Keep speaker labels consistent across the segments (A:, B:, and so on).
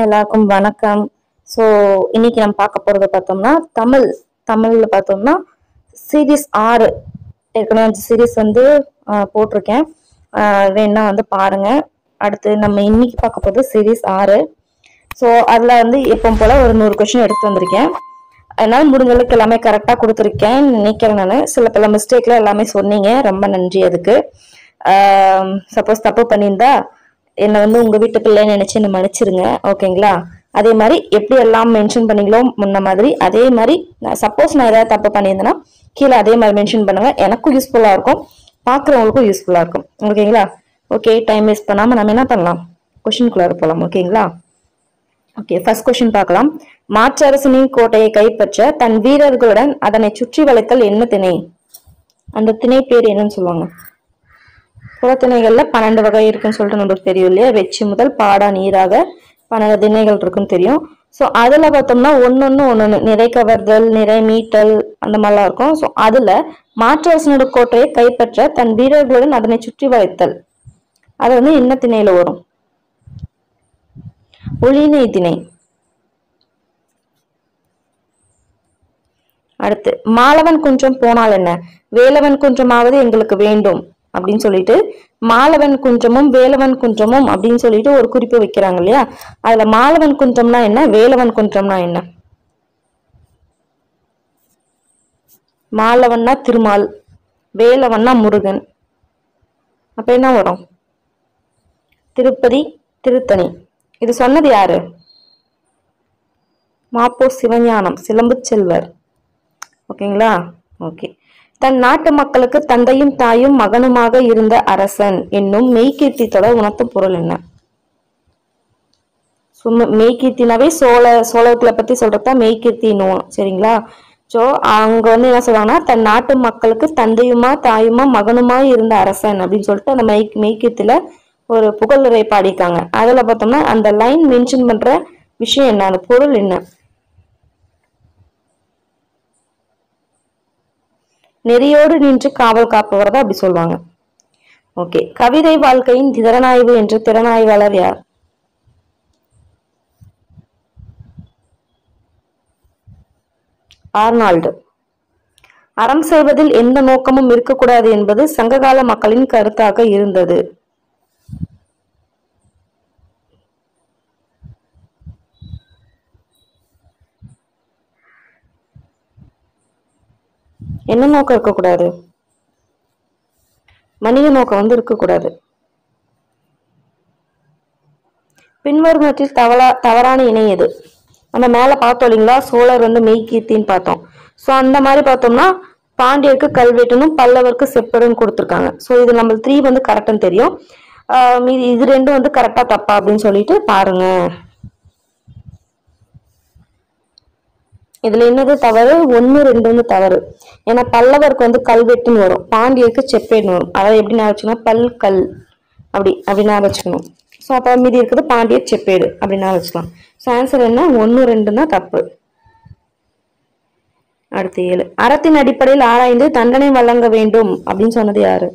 A: எல்லாருக்கும் வணக்கம். ஸோ இன்னைக்கு நம்ம பார்க்க போறது பார்த்தோம்னா தமிழ்ல பார்த்தோம்னா சீரீஸ் 6 ஏற்கனவே அந்த சீரீஸ் வந்து போட்டிருக்கேன். வேணா வந்து பாருங்க. அடுத்து நம்ம இன்னைக்கு பார்க்க போறது சீரீஸ் 6. ஸோ அதுல வந்து எப்பவும் போல ஒரு 100 கொஸ்டின் எடுத்து வந்திருக்கேன். அதனால முடிஞ்சளவுக்கு எல்லாமே கரெக்டாக கொடுத்துருக்கேன் நினைக்கிறேன். நான் சில பல மிஸ்டேக்ல எல்லாமே சொன்னீங்க, ரொம்ப நன்றி அதுக்கு. சப்போஸ் தப்பு பண்ணியிருந்தா என்னை வந்து உங்க வீட்டு பிள்ளைன்னு நினைச்சு என்ன மன்னிச்சிருங்க, ஓகேங்களா? அதே மாதிரி எப்படி எல்லாம் மென்ஷன் பண்ணீங்களோ முன்ன மாதிரி அதே மாதிரி சப்போஸ் நான் ஏதாவது தப்பு பண்ணியிருந்தேன்னா கீழே அதே மாதிரி மென்ஷன் பண்ணுங்க. எனக்கும் யூஸ்ஃபுல்லா இருக்கும், பாக்குறவங்களுக்கும் யூஸ்ஃபுல்லா இருக்கும், ஓகேங்களா? ஓகே, டைம் வேஸ்ட் பண்ணாம நம்ம என்ன பண்ணலாம், கொஸ்டின்குள்ளார போலாம், ஓகேங்களா? ஓகே, ஃபர்ஸ்ட் கொஸ்டின் பார்க்கலாம். மாற்றரசனின் கோட்டையை கைப்பற்ற தன் வீரர்களுடன் அதனை சுற்றி வளைத்தல் என்ன திணை? அந்த திணை பேர் என்னன்னு சொல்லுவாங்க? புறத்திணைகள்ல 12 வகை இருக்குன்னு சொல்லிட்டு நம்மளுக்கு தெரியும் இல்லையா? வெச்சி முதல் பாடா நீராக 12 திணைகள் இருக்குன்னு தெரியும். ஸோ அதுல பார்த்தோம்னா ஒன்னொன்னு நிறை கவர்தல், நிறை மீட்டல், அந்த மாதிரிலாம் இருக்கும். ஸோ அதுல மாற்றரசனோட கோட்டையை கைப்பற்ற தன் வீரர்களுடன் அதனை சுற்றி வளைத்தல், அது வந்து என்ன திணையில வரும்? ஒளிநை திணை. அடுத்து மாலவன் குன்றம் போனால் என்ன? வேலவன் குன்றமாவது எங்களுக்கு வேண்டும் அப்படின்னு சொல்லிட்டு மாலவன் குன்றமும் வேலவன் குன்றமும் அப்படின்னு சொல்லிட்டு ஒரு குறிப்பு வைக்கிறாங்க இல்லையா? அதுல மாலவன் குன்றம்னா என்ன, வேலவன் குன்றம்னா என்ன? மாலவன்னா திருமால், வேலவன்னா முருகன். அப்ப என்ன வரும்? திருப்பதி, திருத்தணி. இது சொன்னது யாரு? மாப்போ சிவஞானம், சிலம்பு செல்வர், ஓகேங்களா? ஓகே. தன் நாட்டு மக்களுக்கு தந்தையும் தாயும் மகனுமாக இருந்த அரசன் என்னும் மெய்கீர்த்தி தொடர் உணர்த்தும் பொருள் என்ன? மெய்கீர்த்தினாவே சோழர்களை பத்தி சொல்றதா மெய்கீர்த்தின்னுவோம், சரிங்களா? சோ அவங்க வந்து என்ன சொல்றாங்கன்னா, தன் நாட்டு மக்களுக்கு தந்தையுமா தாயுமா மகனுமா இருந்த அரசன் அப்படின்னு சொல்லிட்டு அந்த மெய்கீர்த்தில ஒரு புகழுரை பாடியிருக்காங்க. அதுல பார்த்தோம்னா அந்த லைன் மென்ஷன் பண்ற விஷயம் என்ன, அந்த பொருள் என்ன? நெறியோடு நின்று காவல் காப்பவர் தான் அப்படி சொல்லுவாங்க. ஓகே. கவிதை வாழ்க்கையின் திறனாய்வு என்ற திறனாய்வாளர் யார்? ஆர்னால்டு. அறம் செய்வதில் எந்த நோக்கமும் இருக்கக்கூடாது என்பது சங்ககால மக்களின் கருத்தாக இருந்தது. என்ன நோக்கம் இருக்கக்கூடாது? மனித நோக்கம் வந்து இருக்கக்கூடாது. பின்வருவற்றில் தவறான இணை எது? நம்ம மேல பார்த்தோம் இல்லைங்களா, சோழர் வந்து மெய்கீர்த்தின்னு பார்த்தோம். ஸோ அந்த மாதிரி பார்த்தோம்னா பாண்டியருக்கு கல்வெட்டுனும் பல்லவருக்கு செப்பரும் கொடுத்துருக்காங்க. ஸோ இது நம்ம 3 வந்து கரெக்டுன்னு தெரியும். இது 2 வந்து கரெக்டா தப்பா அப்படின்னு சொல்லிட்டு பாருங்க. இதுல என்னது தவறு? 1, 2 வந்து தவறு. ஏன்னா பல்லவருக்கு வந்து கல்வெட்டுன்னு வரும், பாண்டியருக்கு செப்பேடுன்னு வரும். அதை எப்படி நான் வச்சுக்கணும்? பல் அப்படின்னு வச்சுக்கணும். ஸோ அப்ப மீதி இருக்குது பாண்டியர் செப்பேடு அப்படின்னு வச்சுக்கலாம். ஸோ ஆன்சர் என்ன? 1, 2 தான் தப்பு. அடுத்து 7. அறத்தின் அடிப்படையில் ஆராய்ந்து தண்டனை வழங்க வேண்டும் அப்படின்னு சொன்னது யாரு?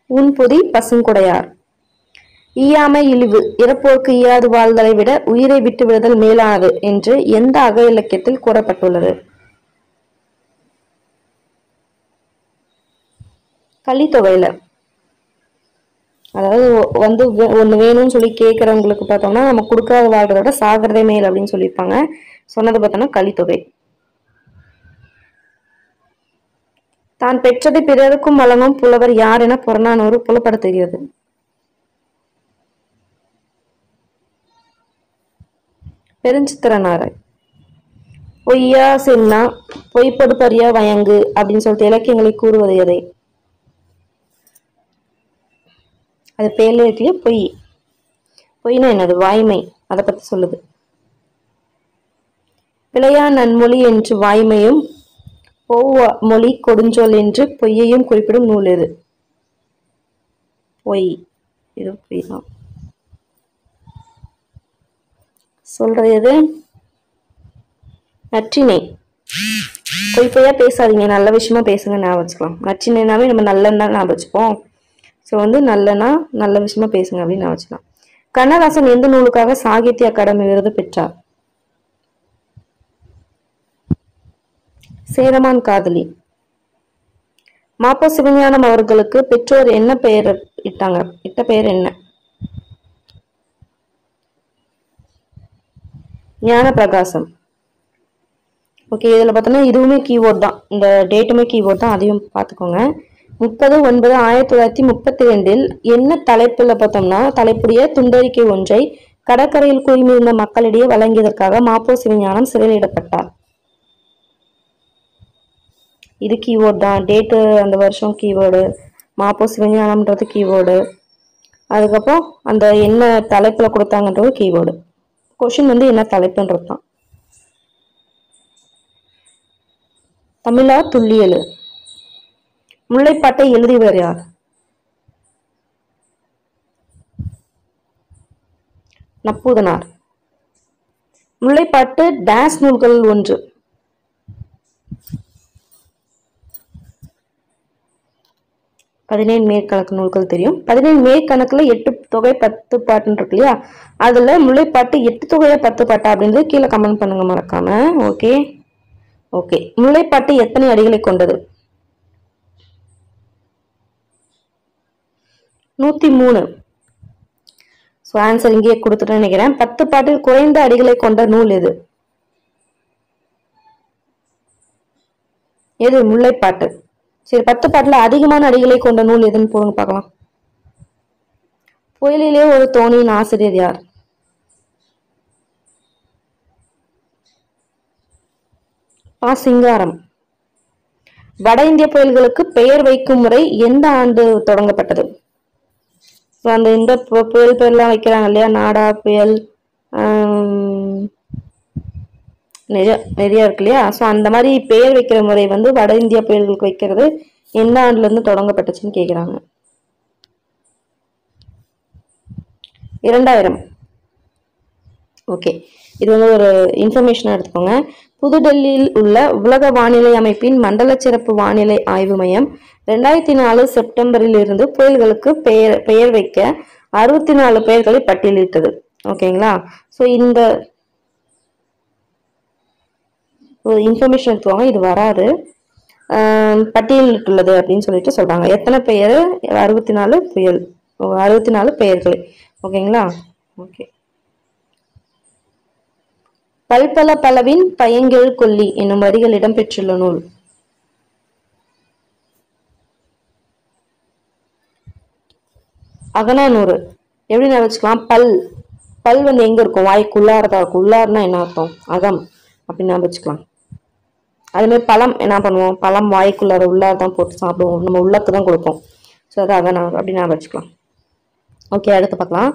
A: உன்பொதி பசுங்குடையார். ஈயாமை இழிவு, இறப்போருக்கு ஈயாது வாழ்தலை விட உயிரை விட்டு விடுதல் மேலானது என்று எந்த அக இலக்கியத்தில் கூறப்பட்டுள்ளது? கலித்தொகையில. அதாவது வந்து ஒண்ணு வேணும்னு சொல்லி கேட்கறவங்களுக்கு பார்த்தோம்னா நம்ம கொடுக்காத வாழ்றத விட சாகிறதே மேல் அப்படின்னு சொல்லியிருப்பாங்க. சொன்னது பார்த்தோம்னா கலித்தொகை. தான் பெற்றதை பிறருக்கும் வழங்கும் புலவர் யார் என புறநானூறு புலப்படுத்துகிறது? பெருஞ்சித்திரனாரை. பொய்யா சென்னா பொய்ப்படுப்பறியா வயங்கு அப்படின்னு சொல்லிட்டு இலக்கியங்களை கூறுவது எதை? அது பேர்ல இருக்கு. பொய்னா என்னது? வாய்மை, அதை பத்தி சொல்லுது. பிழையா நன்மொழி என்று வாய்மையும் மொழி கொடுஞ்சொல் என்று பொய்யையும் குறிப்பிடும் நூல் எது? பொய். இது பொய் தான். சொல்றது எது? நற்றிணை. பொய்யா பேசாதீங்க, நல்ல விஷயமா பேசுங்க ஞாபகம் வச்சுக்கலாம். நற்றிணைனாவே நம்ம நல்ல ஞாபகம் வச்சுப்போம். ஸோ வந்து நல்லனா நல்ல விஷயமா பேசுங்க அப்படின்னு நான் வச்சுக்கலாம். கண்ணதாசன் எந்த நூலுக்காக சாகித்ய அகாடமி விருது பெற்றார்? சேரமான் காதலி. மாப்போ சிவஞானம் அவர்களுக்கு பெற்றோர் என்ன பெயர் இட்டாங்க? இட்ட பெயர் என்ன? ஞான பிரகாசம். ஓகே, இதுல பார்த்தோம்னா இதுவுமே கீபோர்ட் தான், இந்த டேட்டுமே கீபோர்ட் தான், அதையும் பார்த்துக்கோங்க. 30/9/1932 என்ன தலைப்புல பார்த்தோம்னா தலைப்புடைய துண்டறிக்கை ஒன்றை கடற்கரையில் குழுமியிருந்த மக்களிடையே வழங்கியதற்காக மாப்போ சிவஞானம் சிறையிடப்பட்டார். இது கீவேர்டு தான், டேட்டு அந்த வருஷம் கீவேர்டு, மாப்போ சிவஞானம்ன்றது கீவேர்டு, அதுக்கப்புறம் அந்த என்ன தலைப்புல கொடுத்தாங்கன்றது கீவேர்டு. கொஷின் வந்து என்ன தலைப்புன்றது தான். தமிழா துல்லியல். முல்லைப்பாட்டை எழுதியவர் யார்? நப்பூதனார். முல்லைப்பாட்டு டேஸ் நூல்கள் ஒன்று. பதினேழு மேற்கணக்கு நூல்கள் தெரியும். 17 மேற்கணக்குல 8 தொகை 10 பாட்டுன்னு இருக்கு இல்லையா, அதுல முல்லைப்பாட்டு 8 தொகையா 10 பாட்டா அப்படின்றது கீழே கமெண்ட் பண்ணுங்க மறக்காம. ஓகே ஓகே, முல்லைப்பாட்டு எத்தனை அடிகளை கொண்டது? 103. ஸோ ஆன்சர் இங்கேயே கொடுத்துட்டு நினைக்கிறேன். 10 பாட்டில் குறைந்த அடிகளை கொண்ட நூல் எது? எது? முல்லைப்பாட்டு. சரி, 10 பாட்டுல அதிகமான அடிகளை கொண்ட நூல் எதுன்னு போடுங்க பார்க்கலாம். புயலிலே ஒரு தோணியின் ஆசிரியர் யார்? சிங்காரம். வட இந்திய புயல்களுக்கு பெயர் வைக்கும் முறை எந்த ஆண்டு தொடங்கப்பட்டது? அந்த இந்த புயல் பேர்லாம் வைக்கிறாங்க இல்லையா, நாடா புயல், நிறைய இருக்கு இல்லையா. ஸோ அந்த மாதிரி பெயர் வைக்கிற முறை வந்து வட இந்திய புயல்களுக்கு வைக்கிறது எந்த ஆண்டுல இருந்து தொடங்கப்பட்டுச்சுன்னு கேக்குறாங்க. 2000. ஓகே, இது வந்து ஒரு இன்ஃபர்மேஷன் எடுத்துக்கோங்க. புதுடெல்லியில் உள்ள உலக வானிலை அமைப்பின் மண்டல சிறப்பு வானிலை ஆய்வு மையம் 2004 செப்டம்பரில் இருந்து புயல்களுக்கு பெயர் வைக்க 64 பெயர்களை பட்டியலிட்டது. ஓகேங்களா. ஸோ இந்த ஒரு இன்ஃபர்மேஷன் எடுத்துவாங்க, இது வராது, பட்டியலிட்டுள்ளது அப்படின்னு சொல்லிட்டு சொல்றாங்க. எத்தனை பெயர்? 64 புயல், 64 பெயர்கள். ஓகேங்களா. ஓகே. பல்பல பலவின் பயங்கெழு கொல்லி என்னும் வரிகள் இடம்பெற்றுள்ள நூல்? அகநானூறு. எப்படி நான் வச்சுக்கலாம்? பல் வந்து எங்க இருக்கும்? வாய்க்குள்ளாரதா இருக்கும். உள்ளார்னா என்ன அர்த்தம்? அகம் அப்படின்னு நான் வச்சுக்கலாம். அதே மாதிரி பழம் என்ன பண்ணுவோம்? பழம் வாய்க்குள்ளார உள்ளார்தான் போட்டு சாப்பிடுவோம், நம்ம உள்ளக்கு தான் கொடுப்போம். ஸோ அது அகநானூறு அப்படின்னு நான் வச்சுக்கலாம். ஓகே, அடுத்து பார்க்கலாம்.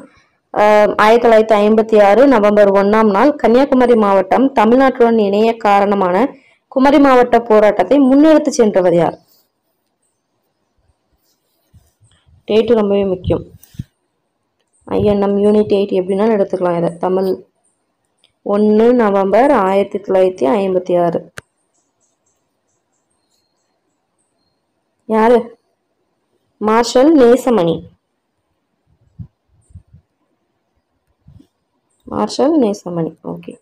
A: 1956 நவம்பர் 1ஆம் நாள் கன்னியாகுமரி மாவட்டம் தமிழ்நாட்டுடன் இணைய காரணமான குமரி மாவட்ட போராட்டத்தை முன்னெடுத்து சென்றவர் யார்? டேட்டு ரொம்பவே முக்கியம். ஐஎன்எம் யூனிட் 8 எப்படின்னா எடுத்துக்கலாம் இதை. தமிழ் 1 நவம்பர் 1956. யாரு? மார்ஷல் நேசமணி. Okay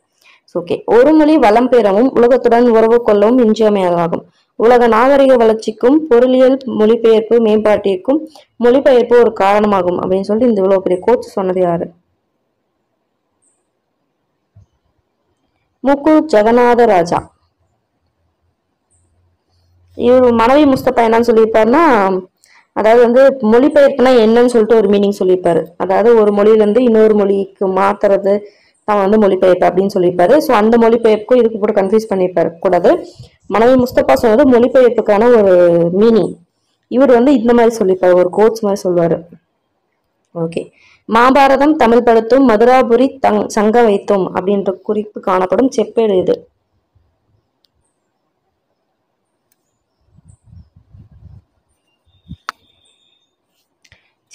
A: okay. ஒரு மொழி வளம் பெறவும் உலகத்துடன் உறவு கொள்ளவும் இன்றியமையாததாகும். உலக நாகரிக வளர்ச்சிக்கும் பொருளியல் மொழிபெயர்ப்பு மேம்பாட்டிற்கும் மொழிபெயர்ப்பு ஒரு காரணமாகும் அப்படின்னு சொல்லிட்டு இந்த இவ்வளவு பெரிய கோட்ஸ் சொன்னது யாரு? முக்கு ஜெகநாத ராஜா. இவர் மனைவி முஸ்தபா என்னன்னு சொல்லியிருப்பாருன்னா, அதாவது வந்து மொழிபெயர்ப்புனா என்னன்னு சொல்லிட்டு ஒரு மீனிங் சொல்லியிருப்பாரு. அதாவது ஒரு மொழியில இருந்து இன்னொரு மொழிக்கு மாத்துறது தான் வந்து மொழிபெயர்ப்பு அப்படின்னு சொல்லியிருப்பாரு. ஸோ அந்த மொழிபெயர்ப்புக்கும் இதுக்கு கூட கன்ஃபியூஸ் பண்ணியிருப்பாரு கூடாது. மனைவி முஸ்தபா சொன்னது மொழிபெயர்ப்புக்கான ஒரு மீனிங். இவர் வந்து இந்த மாதிரி சொல்லியிருப்பாரு, ஒரு கோட்ஸ் மாதிரி சொல்லுவாரு. ஓகே. மகாபாரதம் தமிழ் படுத்தும் மதுராபுரி சங்க வைத்தோம் அப்படின்ற குறிப்பு காணப்படும் செப்பேடு இது?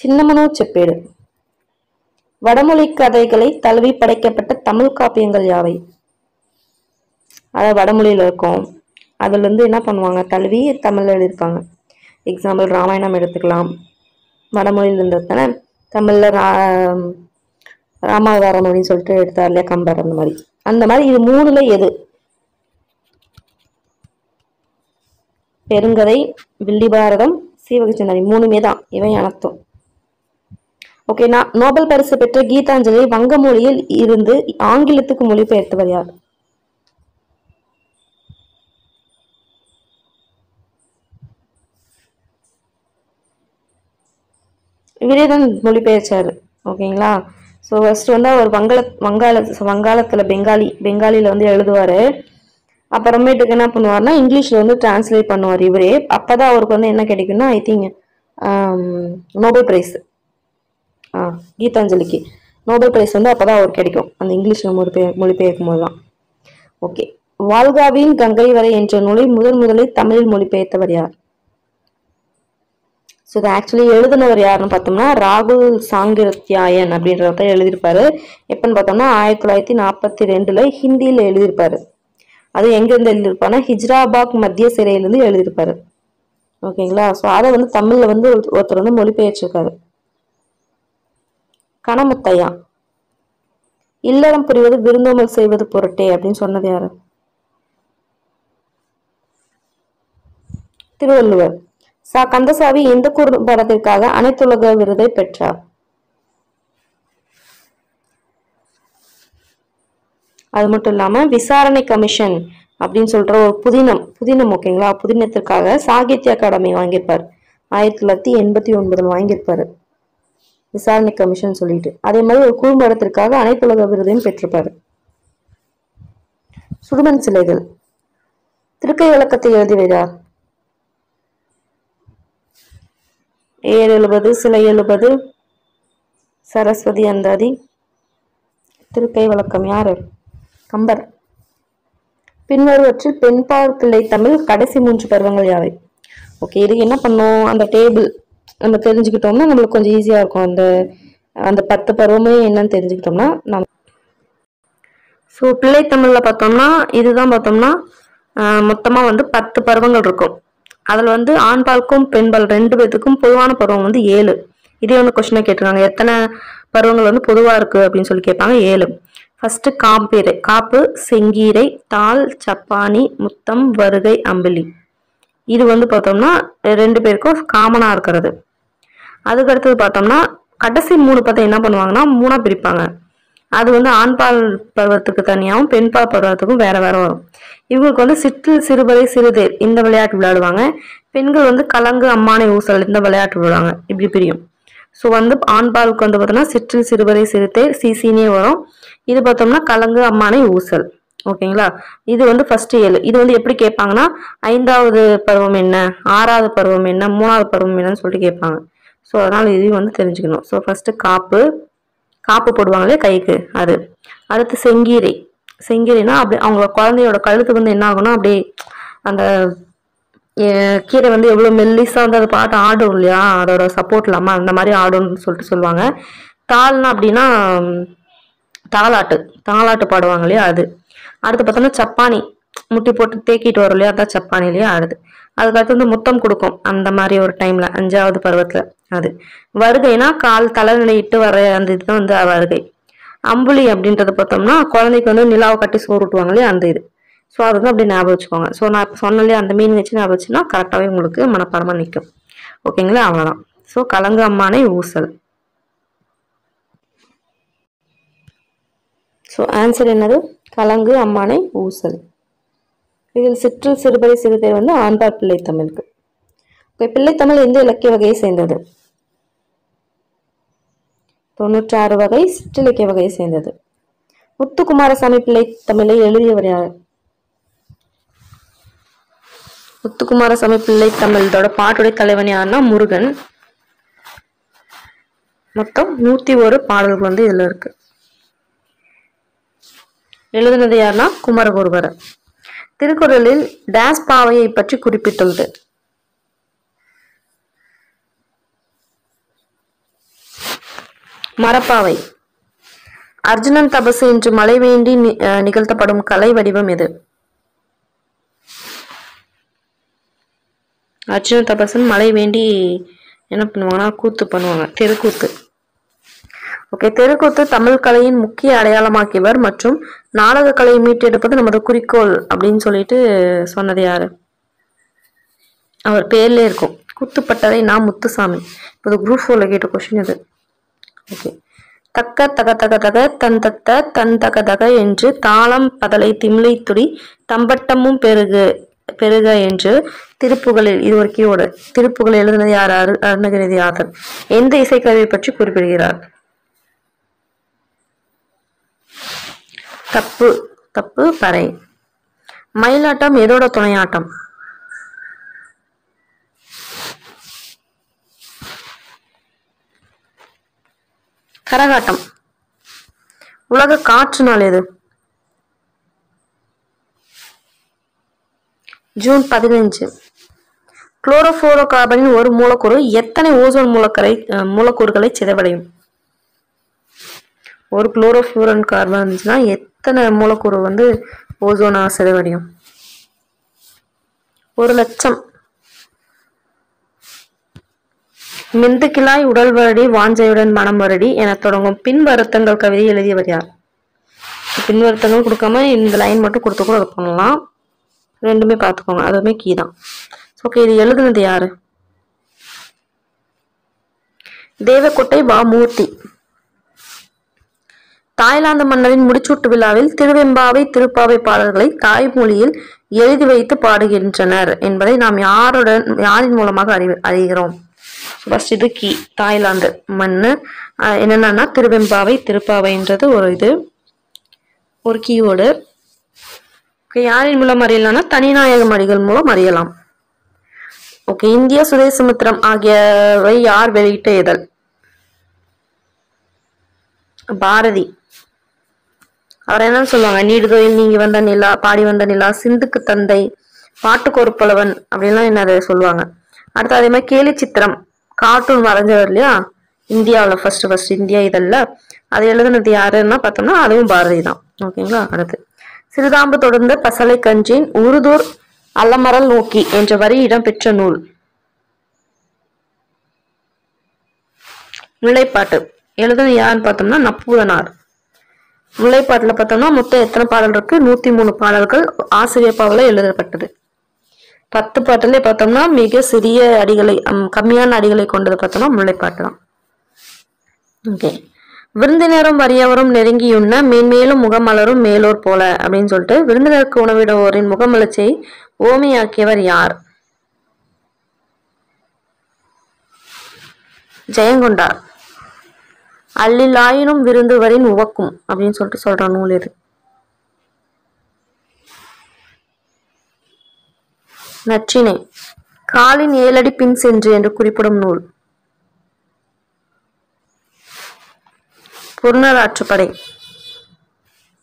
A: சின்னமனூர் செப்பேடு. வடமொழி கதைகளை தழுவி படைக்கப்பட்ட தமிழ் காப்பியங்கள் யாவை? அதாவது வடமொழியில இருக்கும், அதுல இருந்து என்ன பண்ணுவாங்க, தழுவி தமிழ்ல எழுதியிருப்பாங்க. எக்ஸாம்பிள் ராமாயணம் எடுத்துக்கலாம், வடமொழியில இருந்தது தானே. தமிழ்ல ராமாவதாரம் அப்படின்னு சொல்லிட்டு எடுத்தார் இல்லையா கம்பர், அந்த மாதிரி இது மூணுல எது? பெருங்கதை, வில்லிபாரதம், சீவகசிந்தாமணி மூணுமே தான் இவை அனைத்தும். ஓகே, நோபல் பரிசு பெற்ற கீதாஞ்சலி வங்க மொழியில் இருந்து ஆங்கிலத்துக்கு மொழிபெயர்த்தவர் யார்? இவரேதான் மொழிபெயர்ச்சாரு. ஓகேங்களா. ஸோ ஃபர்ஸ்ட் வந்து அவர் வங்காளத்துல பெங்காலியில வந்து எழுதுவாரு. அப்புறமேட்டுக்கு என்ன பண்ணுவார்னா இங்கிலீஷ்ல வந்து டிரான்ஸ்லேட் பண்ணுவார் இவரே. அப்பதான் அவருக்கு வந்து என்ன கிடைக்கும்னா ஐ திங்க் நோபல் பிரைஸ். கீதாஞ்சலிக்கு நோபல் பிரைஸ் வந்து அப்பதான் அவருக்கு கிடைக்கும், அந்த இங்கிலீஷ்ல மொழிபெயர்க்கும் போதுதான். ஓகே, வால்காவின் கங்கை வரை என்ற நூலை முதலில் தமிழில் மொழிபெயர்த்தவர் யார்? ஸோ இதை ஆக்சுவலி எழுதினவர் யாருன்னு பார்த்தோம்னா ராகுல் சாங்கிருத்யாயன் அப்படின்றத எழுதியிருப்பாரு. எப்பன்னு பார்த்தோம்னா 1942 ஹிந்தியில் எழுதியிருப்பாரு. அது எங்கேருந்து எழுதியிருப்பாருன்னா ஹிஜ்ராபாக் மத்திய சிறையிலிருந்து எழுதியிருப்பாரு. ஓகேங்களா. ஸோ அதை வந்து தமிழ்ல வந்து ஒருத்தர் வந்து மொழிபெயர்ச்சிருக்காரு. கணமுத்தையா. இல்லறம் புரிவது விருந்தோம்பல் செய்வது பொருட்டே அப்படின்னு சொன்னது யாரு? திருவள்ளுவர். கந்தசாமி எந்த குறும்படத்திற்காக அனைத்துலக விருதை பெற்றார்? அது மட்டும் இல்லாம விசாரணை கமிஷன் அப்படின்னு சொல்ற ஒரு புதினம் ஓகேங்களா, புதினத்திற்காக சாகித்ய அகாடமி வாங்கியிருப்பாரு. 1989 வாங்கியிருப்பாரு விசாரணை கமிஷன் சொல்லிட்டு. அதே மாதிரி ஒரு குறும்படத்திற்காக அனைத்துலக விருதையும் பெற்றிருப்பாரு. சுடுமண் சிலைகள். திருக்கை விளக்கத்தை எழுதியவர் ஏர் 70, சிலை 70, சரஸ்வதி அந்தாதி. திருக்கை விளக்கம் யாரு? கம்பர். பின்வருவற்றில் பெண்பால் பிள்ளை தமிழ் கடைசி 3 பருவங்கள் யாவை? ஓகே, இது என்ன பண்ணும், அந்த டேபிள் நம்ம தெரிஞ்சுக்கிட்டோம்னா நம்மளுக்கு கொஞ்சம் ஈஸியா இருக்கும். அந்த 10 பருவமே என்னன்னு தெரிஞ்சுக்கிட்டோம்னா ஸோ பிள்ளை தமிழ்ல பார்த்தோம்னா இதுதான் பார்த்தோம்னா மொத்தமா வந்து 10 பருவங்கள் இருக்கும். அதுல வந்து ஆண்பாலுக்கும் பெண்பால் 2 பேத்துக்கும் பொதுவான பருவம் வந்து 7. இதே வந்து கொஸ்டினா கேட்டிருக்காங்க, எத்தனை பருவங்கள் வந்து பொதுவா இருக்கு அப்படின்னு சொல்லி கேட்பாங்க. 7. ஃபர்ஸ்ட் காப்பு, செங்கீரை, தாள், சப்பானி, முத்தம், வருகை, அம்பிலி. இது வந்து பார்த்தோம்னா 2 பேருக்கும் காமனா இருக்கிறது. அதுக்கு அடுத்தது பார்த்தோம்னா கடைசி 3 பார்த்தா என்ன பண்ணுவாங்கன்னா 3ஆ பிரிப்பாங்க. அது வந்து ஆண்பால் பருவத்துக்கு தனியாகவும் பெண்பால் பருவத்துக்கும் வேற வேற வரும். இவங்களுக்கு வந்து சிற்றில் சிறுவரை சிறுதேர் இந்த விளையாட்டு விளையாடுவாங்க. பெண்கள் வந்து கலங்கு அம்மானை ஊசல் இந்த விளையாட்டு விளையாடுவாங்க. இப்படி பிரியும். ஸோ வந்து ஆண்பாலுக்கு வந்து பார்த்தோம்னா சிற்றில் சிறுவரை சிறுதேர் சிசினே வரும். இது பார்த்தோம்னா கலங்கு அம்மானை ஊசல். ஓகேங்களா. இது வந்து ஃபர்ஸ்ட் 7. இது வந்து எப்படி கேட்பாங்கன்னா 5வது பருவம் என்ன, 6வது பருவம் என்ன, 3வது பருவம் என்னன்னு சொல்லிட்டு கேட்பாங்க. ஸோ அதனால இதையும் வந்து தெரிஞ்சுக்கணும். ஸோ ஃபர்ஸ்ட் காப்பு போடுவாங்களே கைக்கு அது. அடுத்து செங்கீரைனா அப்படி அவங்க குழந்தையோட கழுத்து வந்து என்ன ஆகும்னா அப்படியே அந்த கீரை வந்து எவ்வளவு மெல்லிசா வந்து அதை பாட்டு ஆடும் இல்லையா, அதோட சப்போர்ட் இல்லாம அந்த மாதிரி ஆடும்னு சொல்லிட்டு சொல்லுவாங்க. தாள்னா அப்படின்னா தாளாட்டு பாடுவாங்க இல்லையா அது. அடுத்து பார்த்தோம்னா சப்பானி முட்டி போட்டு தேக்கிட்டு வரும் இல்லையா, அதான் சப்பானி இல்லையா ஆடுது. அதுக்கடுத்து வந்து முத்தம் கொடுக்கும் அந்த மாதிரி ஒரு டைம்ல 5வது பருவத்துல அது. வருகைனா கால் தலைநிலையிட்டு வர அந்த இதுதான் வந்து வருகை. அம்புலி அப்படின்றது பார்த்தோம்னா குழந்தைக்கு வந்து நிலாவை கட்டி சோறு ஊட்டுவாங்க இல்லையா அந்த இது. ஸோ அது வந்து அப்படி ஞாபகம் வச்சுக்கோங்க. ஸோ நான் இப்போ சொன்னாலே அந்த மீன் வச்சு ஞாபகம் வச்சுன்னா கரெக்டாகவே உங்களுக்கு மனப்பாடமா நிற்கும். ஓகேங்களா, அவ்வளோதான். ஸோ கலங்கு அம்மானை ஊசல். ஸோ ஆன்சர் என்னது? கலங்கு அம்மானை ஊசல். இதில் சிற்றில் சிறுபறை சிறுதை வந்து ஆண்பால் பிள்ளை தமிழுக்கு. பிள்ளைத்தமிழ் எந்த இலக்கிய வகையை சேர்ந்தது? 96 வகை சிற்றிலக்கிய வகையை சேர்ந்தது. முத்துக்குமாரசாமி பிள்ளை தமிழை எழுதியவர் யார்? முத்துக்குமாரசாமி பிள்ளை தமிழோட பாட்டுடைய தலைவன் யாருன்னா முருகன். மொத்தம் 101 பாடல்கள் வந்து இதுல இருக்கு. எழுதுனது யாருன்னா குமரகுருபரர். திருக்குறளில் டேஸ் பாவையை பற்றி குறிப்பிட்டுள்ளது. மரப்பாவை. அர்ஜுனன் தபசு என்று மழை வேண்டி நிகழ்த்தப்படும் கலை வடிவம் எது? அர்ஜுனன் தபசன் மழை வேண்டி என்ன பண்ணுவாங்கன்னா கூத்து பண்ணுவாங்க, தெருக்கூத்து. ஓகே, தெருக்கூத்து தமிழ் கலையின் முக்கிய அடையாளமாக்கியவர் மற்றும் நாடக கலையை மீட்டெடுப்பது நமது குறிக்கோள் அப்படின்னு சொல்லிட்டு சொன்னது யாரு? அவர் பேர்ல இருக்கும், கூத்துப்பட்டறை நா முத்துசாமி. இப்போ குரூப் 4ல கேட்ட கொஸ்டின் இது. ஓகே, தக்க தக தக தக தன் தத்த தன் தக தக என்று தாளம் பதலை திமிலை துடி தம்பட்டமும் பெருகு பெருக என்று திருப்புகளில், இது ஒரு கீவோடு, திருப்புகள் எழுதினது யார்? அருணகிரிநாதர். எந்த இசைக்கருவியை பற்றி குறிப்பிடுகிறார்? தப்பு தப்பு பறை. மயிலாட்டம் எதோட துணையாட்டம்? கரகாட்டம். உலக காற்று நாள் எது? ஜூன் 15. குளோரோஃபோரோ கார்பனின் ஒரு மூலக்கூறு எத்தனை ஓசோன் மூலக்கூறுகளை சிதைவடையும்? ஒரு குளோரோஃபோரன் கார்பன் இருந்துச்சுன்னா எத்தனை மூலக்கூறு ஓசோனா சிதைவடையும்? 1,00,000. மெந்துக்கிளாய் உடல் வருடி வாஞ்சையுடன் மனம் வருடி என தொடங்கும் பின் வருத்தங்கள் கவிதை எழுதியவர் யார்? பின் வருத்தங்கள் கொடுக்காம இந்த லைன் மட்டும் கொடுத்து கூட அதை பண்ணலாம், ரெண்டுமே பார்த்துக்கோங்க, அதுவுமே கீ தான். ஓகே, இது எழுதுனது யாரு? தேவக்கோட்டை வா மூர்த்தி. தாய்லாந்து மன்னரின் முடிச்சூட்டு விழாவில் திருவெம்பாவை திருப்பாவை பாடல்களை தாய்மொழியில் எழுதி வைத்து பாடுகின்றனர் என்பதை நாம் யாரின் மூலமாக அறிகிறோம்? ஃபர்ஸ்ட் இது கீ, தாய்லாந்து மன்னர். என்னன்னா திருவெம்பாவை திருப்பாவைன்றது ஒரு கீவோடு. யாரின் மூலம் அறியலாம்னா தனிநாயகம் அடிகள் மூலம் அறியலாம். ஓகே, இந்திய சுதேசமித்திரம் ஆகியவை யார் வெளியிட்ட இதழ்? பாரதி. அவர் என்ன சொல்லுவாங்க? நீடுதொழில் நீங்கி வந்த நிலா, பாடி வந்த நிலா, சிந்துக்கு தந்தை, பாட்டுக்கு ஒரு புலவன் அப்படின்லாம் என்ன சொல்லுவாங்க. அடுத்து அதே மாதிரி கேலி சித்திரம் கார்ட்டூன் வரைஞ்சவர் இல்லையா, இந்தியாவில் ஃபர்ஸ்ட் இந்தியா இதழ்ல, அது எழுதுனது யாருன்னா பார்த்தோம்னா அதுவும் பாரதி தான். ஓகேங்களா. அடுத்து சிறுதாம்பு தொடர்ந்த பசலை கஞ்சின் உருதூர் அல்லமரல் நோக்கி என்ற வரி இடம்பெற்ற நூல்? முல்லைப்பாட்டு. எழுதுன யாருன்னு பார்த்தோம்னா நப்பூதனார். முல்லைப்பாட்டுல பார்த்தோம்னா மொத்தம் எத்தனை பாடல் இருக்கு? 103 பாடல்கள் ஆசிரியப்பாவில எழுதப்பட்டது. 10 பாட்டுல பார்த்தோம்னா மிக சிறிய அடிகளை, கம்மியான அடிகளை கொண்டது பார்த்தோம்னா முல்லைப்பாட்டு தான். ஓகே, விருந்தினரும் வறியவரும் நெருங்கியுண்ண மேன்மேலும் முகமலரும் மேலோர் போல அப்படின்னு சொல்லிட்டு விருந்தினருக்கு உணவிடுவோரின் முகமலர்ச்சியை ஓமையாக்கியவர் யார்? ஜெயங்கொண்டார். அல்லிலாயினும் விருந்துவரின் உவக்கும் அப்படின்னு சொல்லிட்டு சொல்ற நூல் எது? நற்றினை. காலின் 7 அடி பின் சென்று என்று குறிப்பிடும் நூல்? புறநானூற்றுப்படை.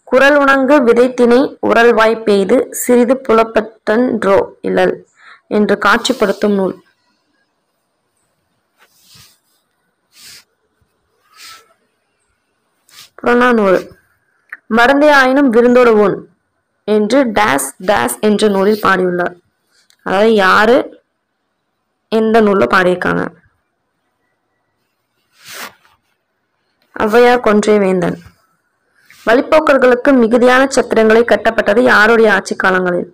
A: குரல் உணங்கு விதைத்தினை உரல்வாய் பெய்து சிறிது புலப்பட்டன்றோ இல்லல் என்று காட்சிப்படுத்தும் நூல்? புறநானூறு. மருந்தே ஆயினும் விருந்தோடு ஊன் என்று டேஸ் டேஸ் என்ற நூலில் பாடியுள்ளார். அதாவது யாரு எந்த நூல்ல பாடியிருக்காங்க? ஔவையார் கொன்றை வேந்தன். வழிப்போக்கர்களுக்கு மிகுதியான சத்திரங்களை கட்டப்பட்டது யாருடைய ஆட்சி காலங்களில்?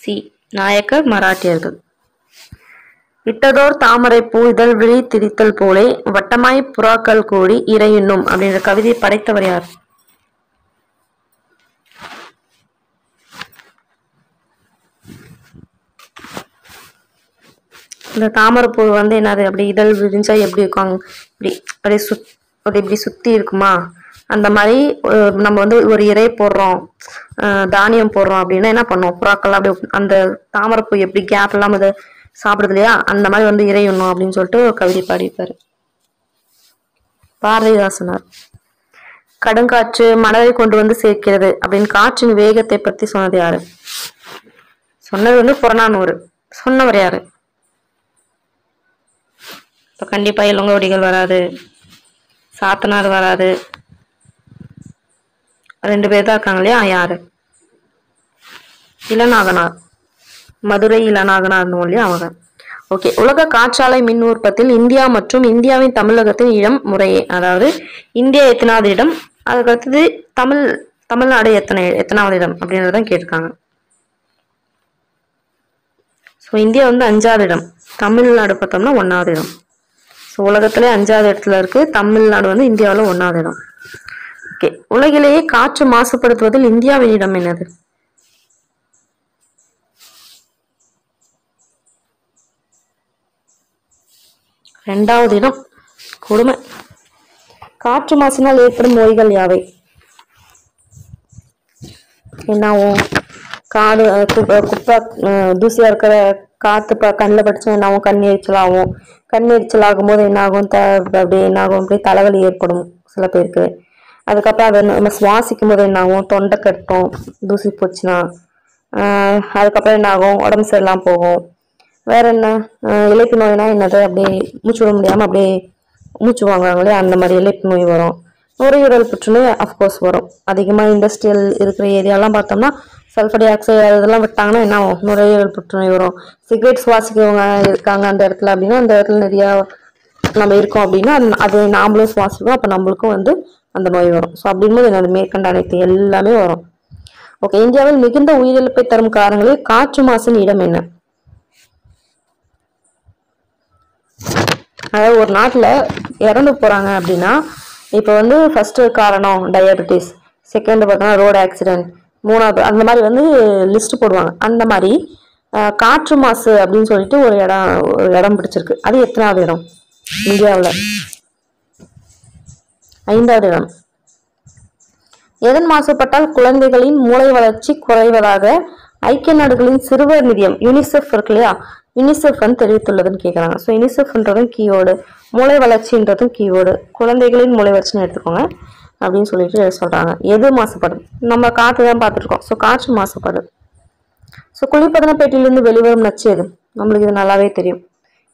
A: சி. நாயக்கர் மராட்டியர்கள். இட்டதோர் தாமரை பூ இதழ் விழி திரித்தல் போலே வட்டமாய் புறாக்கள் கூடி இறையுண்ணும் அப்படின்ற கவிதையை படைத்தவர் யார்? இந்த தாமரைப்பூ என்னது, அப்படி இதழ் விரிஞ்சா எப்படி இருக்கும், இப்படி அப்படியே இப்படி சுத்தி இருக்குமா, அந்த மாதிரி நம்ம ஒரு இறை போடுறோம், தானியம் போடுறோம் அப்படின்னா என்ன பண்ணுவோம்? புறாக்கள் அப்படி அந்த தாமரைப்பூ எப்படி கேப் எல்லாம் அது சாப்பிடுது இல்லையா, அந்த மாதிரி இறையுண்ணும் அப்படின்னு சொல்லிட்டு கவிதை பாடிப்பாரு பாரதிதாசனார். கடுங்காற்று மணலை கொண்டு சேர்க்கிறது அப்படின்னு காற்றின் வேகத்தை பத்தி சொன்னது யாரு? சொன்னது புறநானூறு. சொன்னவர் யாரு? இப்போ கண்டிப்பா இளங்கோவடிகள் வராது, சாத்தனார் வராது, 2 பேர் தான் இருக்காங்க இல்லையா. யாரு? இளநாகனார். மதுரை இளநாகனா இருந்தோம் இல்லையா அவங்க. ஓகே, உலக காற்றாலை மின் உற்பத்தியில் இந்தியா மற்றும் இந்தியாவின் தமிழகத்தின் இடம் முறையே, அதாவது இந்தியா எத்தனாவது இடம், அதுக்கு அடுத்தது தமிழ்நாடு எத்தனாவது இடம் அப்படின்றதான் கேட்டிருக்காங்க. ஸோ இந்தியா வந்து 5வது இடம், தமிழ்நாடு பார்த்தோம்னா 1வது இடம். ஸோ உலகத்திலே 5வது இடத்துல இருக்கு, தமிழ்நாடு வந்து இந்தியாவில் 1வது இடம். ஓகே, உலகிலேயே காற்று மாசுபடுத்துவதில் இந்தியாவின் இடம் என்னது? இரண்டாவது இடம். கொடுமை. காற்று மாசினால் ஏற்படும் நோய்கள் யாவை? என்னாகும்? காடு குப்பை தூசியா இருக்கிற காத்து கண்ணில் படிச்சா என்னாகும்? கண் எரிச்சல் ஆகும். கண் எரிச்சல் ஆகும்போது என்னாகும்? அப்படியே என்னாகும்? அப்படியே தலைவலி ஏற்படும் சில பேருக்கு. அதுக்கப்புறம் அதை நம்ம சுவாசிக்கும் போது என்னாகும்? தொண்டை கட்டும் தூசி போச்சுன்னா. அதுக்கப்புறம் என்னாகும்? உடம்பு சரியில்லாம போகும். வேற என்ன? இளைப்பு நோய்னா என்னது? அப்படியே மூச்சு விட முடியாம அப்படியே மூச்சு வாங்குவாங்களே, அந்த மாதிரி இளைப்பு நோய் வரும். நுரையீரல் புற்றுநோய் அஃப்கோர்ஸ் வரும். அதிகமாக இண்டஸ்ட்ரியல் இருக்கிற ஏரியாலாம் பார்த்தோம்னா சல்ஃபர் டை ஆக்சைடு இதெல்லாம் விட்டாங்கன்னா என்ன ஆகும்? நுரையீரல் புற்றுநோய் வரும். சிகரெட் சுவாசிக்கிறவங்க இருக்காங்க அந்த இடத்துல அப்படின்னா, அந்த இடத்துல நிறையா நம்ம இருக்கோம் அப்படின்னா அது நாமளும் சுவாசிப்போம், அப்போ நம்மளுக்கும் வந்து அந்த நோய் வரும். ஸோ அப்படிங்கும்போது என்னது? மேற்கண்ட அனைத்து எல்லாமே வரும். ஓகே, இந்தியாவில் மிகுந்த உயிரிழப்பை தரும் காரணங்களில் காற்று மாசின் இடம் என்ன? அதாவது ஒரு நாட்டில் இறந்து போகிறாங்க அப்படின்னா, இப்போ வந்து ஃபர்ஸ்ட் காரணம் டயபெட்டிஸ், செகண்ட் பார்த்தோம்னா ரோடு ஆக்சிடென்ட், 3வது அந்த மாதிரி வந்து லிஸ்ட் போடுவாங்க. அந்த மாதிரி காற்று மாசு அப்படின்னு சொல்லிட்டு ஒரு இடம் பிடிச்சிருக்கு. அது எத்தனாவது இடம் இந்தியாவில்? 5வது இடம். எதன் மாசுபட்டால் குழந்தைகளின் மூளை வளர்ச்சி குறைவதாக ஐக்கிய நாடுகளின் சிறுவர் நிதியம் யூனிசெஃப் இருக்கு இல்லையா, யூனிசெஃப் வந்து தெரிவித்துள்ளதுன்னு கேட்குறாங்க. ஸோ யூனிசெஃப்ன்றதும் கீவேர்டு, மூளை வளர்ச்சின்றதும் கீவேர்டு, குழந்தைகளின் மூளை வளர்ச்சின்னு எடுத்துக்கோங்க அப்படின்னு சொல்லிட்டு சொல்றாங்க. எது மாசுபடும்? நம்ம காற்று தான் பார்த்துருக்கோம். ஸோ காற்று மாசுபடும். ஸோ குளிர்பதன பெட்டியிலிருந்து வெளிவரும் நச்சு எது? நம்மளுக்கு இது நல்லாவே தெரியும்.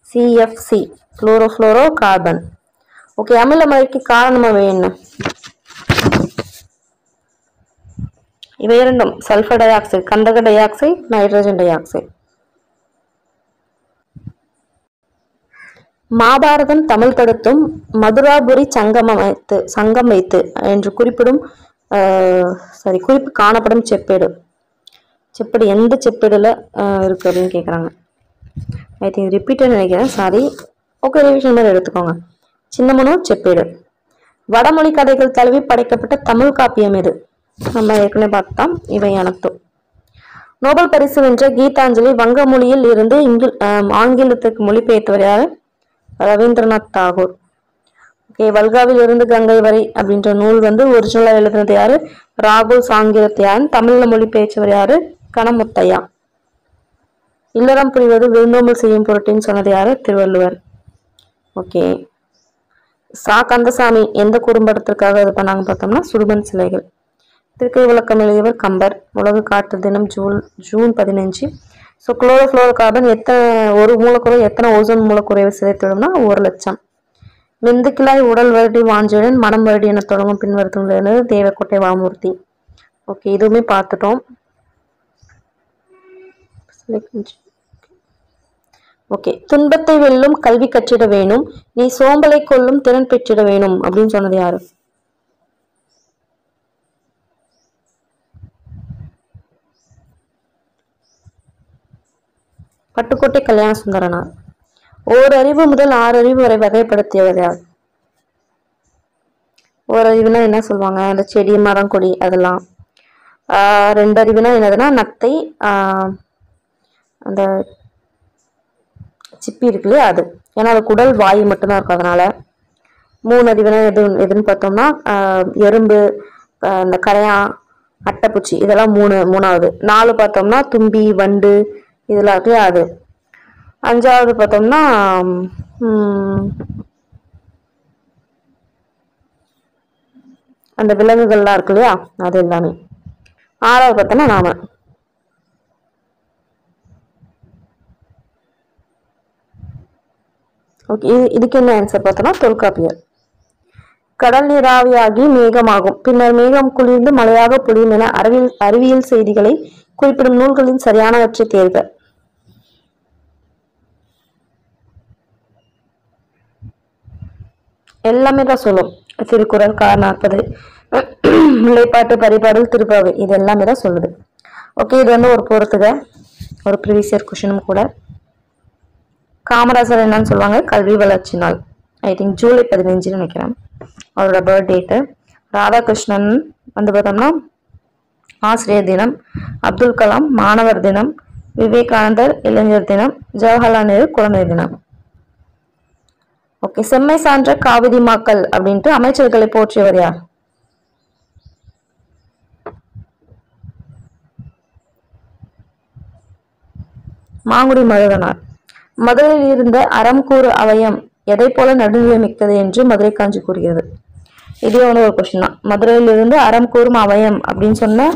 A: CFC, chlorofluorocarbon. ஓகே, அமிலமழைக்கு காரணமாக என்ன? இவை இரண்டும் சல்ஃபர் டை ஆக்சைடு, கந்தக dioxide, nitrogen dioxide. Mahabharatam Tamil தடுத்தும் மதுராபுரி சங்கம் வைத்து என்று குறிப்பு காணப்படும் செப்பேடு எந்த செப்பேடுல இருக்கு அப்படின்னு கேட்குறாங்க. ஐ திங்க் ரிப்பீட்டட் நினைக்கிறேன், சாரி. ஓகே, ரிவிஷன் மாதிரி எடுத்துக்கோங்க. சின்னமனூர் செப்பேடு. வடமொழி கதைகள் தழுவி படைக்கப்பட்ட தமிழ் காப்பியம் எது? நம்ம ஏற்கனவே பார்த்தோம் இவை அனைத்தும். நோபல் பரிசு வென்ற கீதாஞ்சலி வங்க மொழியில் இருந்து ஆங்கிலத்துக்கு மொழிபெயர்த்தவர் யாரு? ரவீந்திரநாத் தாகூர். ஓகே, வல்காவில் இருந்து கங்கை வரை அப்படின்ற நூல் வந்து ஒரிஜினலா எழுதுனது யாரு? ராகுல் சாங்கிரத்தியான். தமிழ்ல மொழிபெயர்ச்சவர் யாரு? கணமுத்தையா. இல்லறம் புரிவது விருந்தோம்பல் செய்யும் பொருட்டின்னு சொன்னது யாரு? திருவள்ளுவர். ஓகே, கந்தசாமி எந்த குறும்படத்திற்காக இது பண்ணாங்க பார்த்தோம்னா சுடுமண் சிலைகள். திருக்கை விளக்கம் எழுதியவர் கம்பர். உலக காற்று தினம் ஜூன் 15. ஸோ குளோரோஃப்ளோரோ கார்பன் ஒரு மூலக்குறை எத்தனை ஓசோன் மூலக்குறைவை சிதைத்துவிடும்னா 1,00,000. மெந்துக்கிளாய் உடல் வருடி வாஞ்சுடன் மனம் வருடி என தொடங்கும் பின்வருத்துள்ளது தேவக்கோட்டை வாமூர்த்தி. ஓகே, இதுவுமே பார்த்துட்டோம். ஓகே, துன்பத்தை வெல்லும் கல்வி கற்றிட வேணும், நீ சோம்பலை கொள்ளும் திறன் பெற்றிட வேணும் அப்படின்னு சொன்னது யாரு? பட்டுக்கோட்டை கல்யாண சுந்தரனார். ஓரறிவு முதல் 6 அறிவு வரை வகைப்படுத்தியவர் யார்? ஓரறிவுனா என்ன சொல்லுவாங்க? அந்த செடி மரம் கொடி அதெல்லாம். 2 அறிவுனா என்னதுன்னா நத்தை, அந்த சிப்பி இருக்கு இல்லையா அது, ஏன்னா அது குடல் வாயு மட்டும்தான் இருக்கும் அதனால. 3 அறிவுனா எதுன்னு பார்த்தோம்னா எறும்பு, அந்த கரையான், அட்டைப்பூச்சி, இதெல்லாம் 3வது. 4 பார்த்தோம்னா தும்பி, வண்டு இதெல்லாம் இருக்கு அது. 5வது பார்த்தோம்னா அந்த விலங்குகள்லாம் இருக்கு இல்லையா அது எல்லாமே. 6வது பார்த்தோம்னா நாம. ஓகே, இதுக்கு என்ன ஆன்சர் பார்த்தோம்னா தொல்காப்பியர். கடல் நீராவியாகி மேகமாகும், பின்னர் மேகம் குளிர்ந்து மழையாக பொழியும் என அறிவியல் செய்திகளை குறிப்பிடும் நூல்களின் சரியானவற்றை தேர்க. எல்லாமே தான் சொல்லும். திருக்குறள், கார் 40, முல்லைப்பாட்டு, பரிபாடல், திருப்பாவை, இது எல்லாமே தான் சொல்லுது. ஓகே, இது வந்து ஒரு பொறுத்துக ஒரு ப்ரீவியஸ் இயர் கொஸ்டினும் கூட. காமராஜர் என்னன்னு சொல்லுவாங்க? கல்வி வளர்ச்சி நாள். ஐ திங்க் ஜூலை 15 நினைக்கிறேன் அவரோட பர்த் டேட்டு. ராதாகிருஷ்ணன் வந்து பார்த்தோம்னா ஆசிரியர் தினம். அப்துல் கலாம் மாணவர் தினம். விவேகானந்தர் இளைஞர் தினம். ஜவஹர்லால் நேரு குழந்தை தினம். ஓகே, செம்மை சான்ற காவிரி மாக்கள் அப்படின்ட்டு அமைச்சர்களை போற்றியவர் யார்? மாங்குடி மருதனார். மதுரையில் இருந்த அறம் கூறு அவயம் எதை போல நடுநிலை மிக்கது என்று மதுரை காஞ்சி கூறுகிறது. இதே வந்து ஒரு கொஸ்டின் தான். மதுரையில் இருந்து அறம் கூறும் அவயம் அப்படின்னு சொன்ன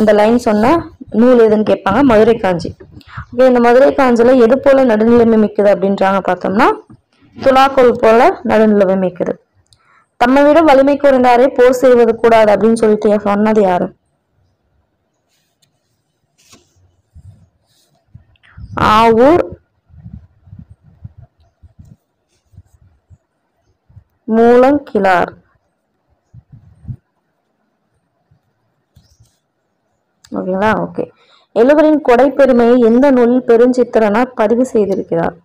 A: இந்த லைன் சொன்ன நூல் எதுன்னு கேட்பாங்க. மதுரை காஞ்சி. ஓகே, இந்த மதுரை காஞ்சில எது போல நடுநிலைமை மிக்கது அப்படின்றாங்க பார்த்தோம்னா துலாக்கோல் போல நடுநிலைமை மிக்கது. தம்மை விட வலிமை குறைந்தாரே போர் செய்வது கூடாது அப்படின்னு சொல்லிட்டு சொன்னது யாரு? ஆவூர் மூலங்கிழார். ஓகேங்களா? ஓகே, எழுவரின் கொடை பெருமையை எந்த நூலில் பெருஞ்சித்திரனார் பதிவு செய்திருக்கிறார்?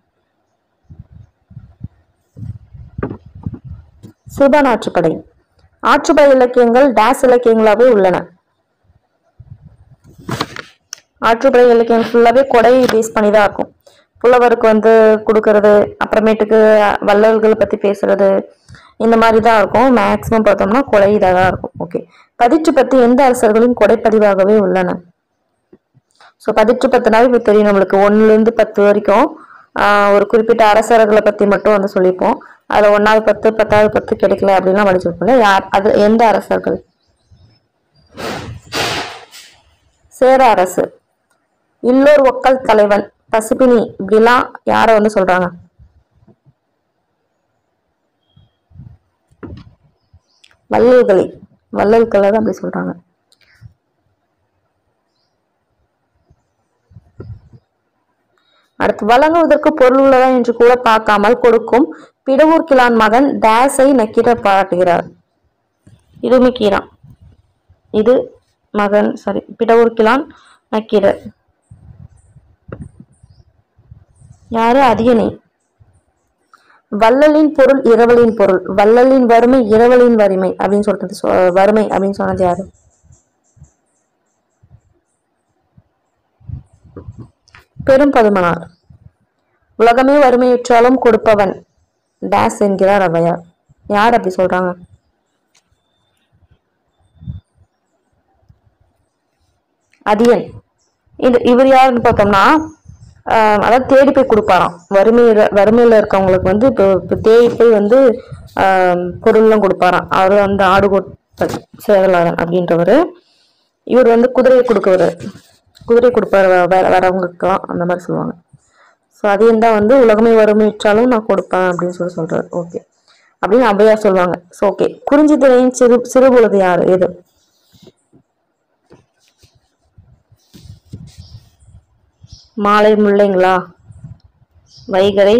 A: சிவன் ஆற்றுப்படை. ஆற்றுப்படை இலக்கியங்கள் டேஸ் இலக்கியங்களாவே உள்ளன. ஆற்றுப்படை இலக்கியம் ஃபுல்லாவே கொடையை பேஸ் பண்ணி தான் இருக்கும். புலவருக்கு வந்து கொடுக்கறது, அப்புறமேட்டுக்கு வள்ளல்களை பத்தி பேசுறது, இந்த மாதிரி தான் இருக்கும். மேக்சிமம் பார்த்தோம்னா கொடை இதாக தான் இருக்கும். ஓகே, பதிற்று பத்தி எந்த அரசர்களின் கொடைப்பதிவாகவே உள்ளன? ஸோ பதிற்று பத்துனாவே இப்போ தெரியும் நம்மளுக்கு 1 to 10 வரைக்கும் ஒரு குறிப்பிட்ட அரசர்களை பத்தி மட்டும் வந்து சொல்லிப்போம். அதுல 1வது 10, 10வது 10 கிடைக்கல அப்படின்லாம் படிச்சிருப்போம்ல. யார் அது? எந்த அரசர்கள்? சேர அரசு. இல்லோர் ஒக்கல் தலைவன், பசுபினி, இப்படிலாம் யார வந்து சொல்றாங்க? வள்ளல்களை. வள்ளல்களை தான் அப்படி சொல்றாங்க. அடுத்து, வழங்குவதற்கு பொருள் உள்ளதா என்று கூட பார்க்காமல் கொடுக்கும் பிடவூர் கிழான் மகன் டேஸை நக்கீரர் பாராட்டுகிறார். இருமிக்கீரான். இது மகன் பிடவூர் கிழான் நக்கீரர். யாரு? அதியனை. வள்ளலின் பொருள் இரவலின் பொருள். வள்ளலின் வறுமை இரவலின் வறுமை அப்படின்னு சொல்றது வறுமை அப்படின்னு சொன்னது யாரு? பெரும்பதுமனார். உலகமே வறுமையுற்றாலும் கொடுப்பவன் டேஸ் என்கிறார் ஔவையார். யார் அப்படி சொல்றாங்க? அதியன். இவர் யாருன்னு பார்த்தோம்னா அதாவது தேடி போய் கொடுப்பாராம். வறுமையில இருக்கவங்களுக்கு வந்து இப்போ தேடி போய் வந்து பொருள்லாம் கொடுப்பாராம். அவர் வந்து ஆடுகோட்டை சேவலாளன் அப்படின்றவர். இவர் வந்து குதிரையை கொடுப்பாரு வரவங்களுக்கெல்லாம், அந்த மாதிரி சொல்லுவாங்க. ஸோ அதையும் தான் வந்து உலகமே வறுமையுற்றாலும் நான் கொடுப்பேன் அப்படின்னு சொல்றாரு. ஓகே, அப்படின்னு ஔவையார் சொல்லுவாங்க. ஸோ ஓகே, குறிஞ்சி திரையின் சிறுபொழுது யாரு? எது? மாலை முல்லைங்களா? வைகரை,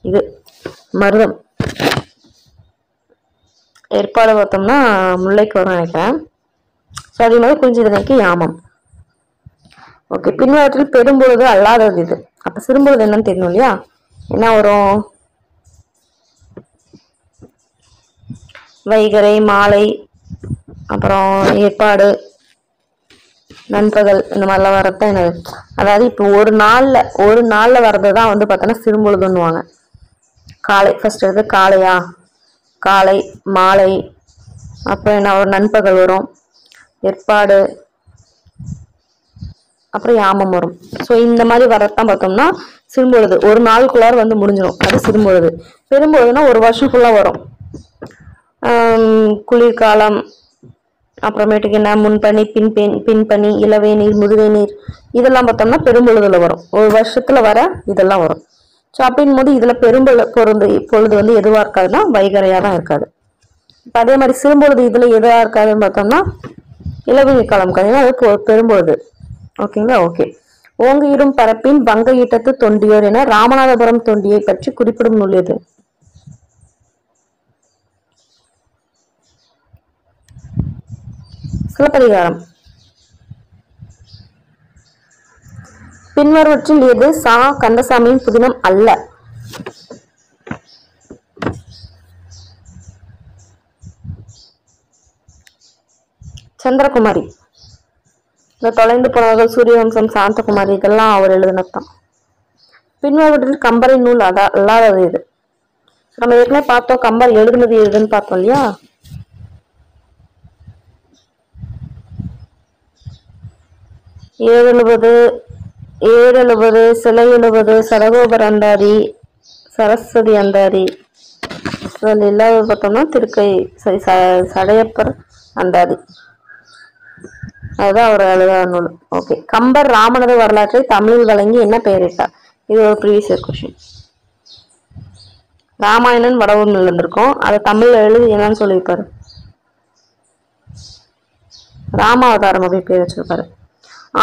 A: இது மருதம். ஏற்பாடு பார்த்தோம்னா முல்லைக்கு வரும் நினைக்கிறேன். ஸோ அதே மாதிரி குறிஞ்சி திணைக்கு யாமம். ஓகே, பின்வற்றில் பெரும்பொழுது அல்லாதது இது. அப்ப சிறும்பொழுது என்னன்னு தெரியணும் இல்லையா? என்ன வரும்? வைகரை, மாலை, அப்புறம் ஏற்பாடு, நண்பகல், இந்த மாதிரிலாம் வரதான் என்னது? அதாவது இப்போ ஒரு நாள்ல வர்றதுதான் வந்து பார்த்தோன்னா சிறும்பொழுதுன்னுவாங்க. காலை ஃபர்ஸ்ட் எடுத்து காலையா, காலை, மாலை, அப்புறம் என்ன ஒரு நண்பகல் வரும், ஏற்பாடு, அப்புறம் யாமம் வரும். ஸோ இந்த மாதிரி வரத்தான் பார்த்தோம்னா சிறும்பொழுது. ஒரு நாளுக்குள்ளார வந்து முடிஞ்சிடும், அது சிறும்பொழுது. பெரும்பொழுதுனா ஒரு வருஷம் ஃபுல்லா வரும். குளிர்காலம், அப்புறமேட்டுக்கு என்ன முன்பனி, பின்பனி, இளவே நீர், முதுவே நீர், இதெல்லாம் பார்த்தோம்னா பெரும்பொழுதுல வரும். ஒரு வருஷத்துல வர இதெல்லாம் வரும். ஸோ அப்படின் போது இதுல பொழுது வந்து எதுவா இருக்காதுன்னா வைகரையா தான் இருக்காது. இப்போ அதே மாதிரி சிறும்பொழுது இதுல எதுவா இருக்காதுன்னு பார்த்தோம்னா இளவேநீர் காலம் இருக்காது, அது பெரும்பொழுது. ஓகேங்களா? ஓகே. ஓங்கியிரும் பரப்பின் வங்க ஈட்டத்து தொண்டியோர் என ராமநாதபுரம் தொண்டியை பற்றி குறிப்பிடும் நூல் எது? சிலப்பதிகாரம். பின்வருவற்றில் எது சா கந்தசாமியின் புதினம் அல்ல? சந்திரகுமாரி. இந்த தொலைந்து போனவர்கள், சூரியவம்சம், சாந்தகுமாரி இதெல்லாம் அவர் எழுதினதான். பின்வருவற்றில் கம்பரின் நூல் அல்லாதது எது? நம்ம ஏற்கனவே பார்த்தோம், கம்பர் எழுதுனது எதுன்னு பார்த்தோம் இல்லையா? ஏழெழுபது, சிலை எழுபது, சடகோபர் அந்தாதி, சரஸ்வதி அந்தாதி. இல்லாத பார்த்தோம்னா திருக்கை சடையப்பர் அந்தாதி. அதுதான் அவர் எழுதாத நூல். ஓகே. கம்பர் ராமனது வரலாற்றை தமிழில் வழங்கி என்ன பெயரிட்டார்? இது ஒரு ப்ரீவியஸ் இயர் கொஸ்டின். ராமாயணன் வடவூர்ல இருந்திருக்கும், அதை தமிழ்ல எழுதி என்னன்னு சொல்லியிருப்பாரு? ராமாவதாரம் அப்படி பேர் வச்சிருப்பாரு.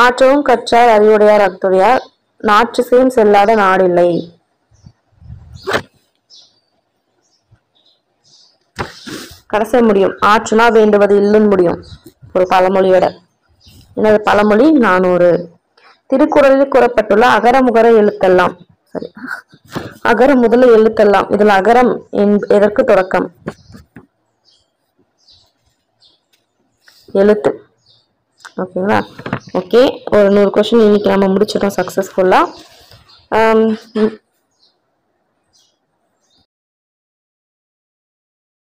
A: ஆற்றவும் கற்றார் அறிவுடையார் அத்துடையார், நாற்றுசேம் செல்லாத நாடில்லை. கடைசி முடியும். ஆற்றுனா வேண்டுவது இல்லுன்னு முடியும் ஒரு பழமொழியோட. எனது பழமொழி 400. திருக்குறளில் கூறப்பட்டுள்ள அகரமுகர எழுத்தெல்லாம், சரி, அகர முதல எழுத்தெல்லாம், இதுல அகரம் எதற்கு தொடக்கம்? எழுத்து. ஓகேங்களா? ஓகே, ஒரு 100 கொஸ்டின் இன்னைக்கு நம்ம முடிச்சிட்டோம் சக்சஸ்ஃபுல்லா.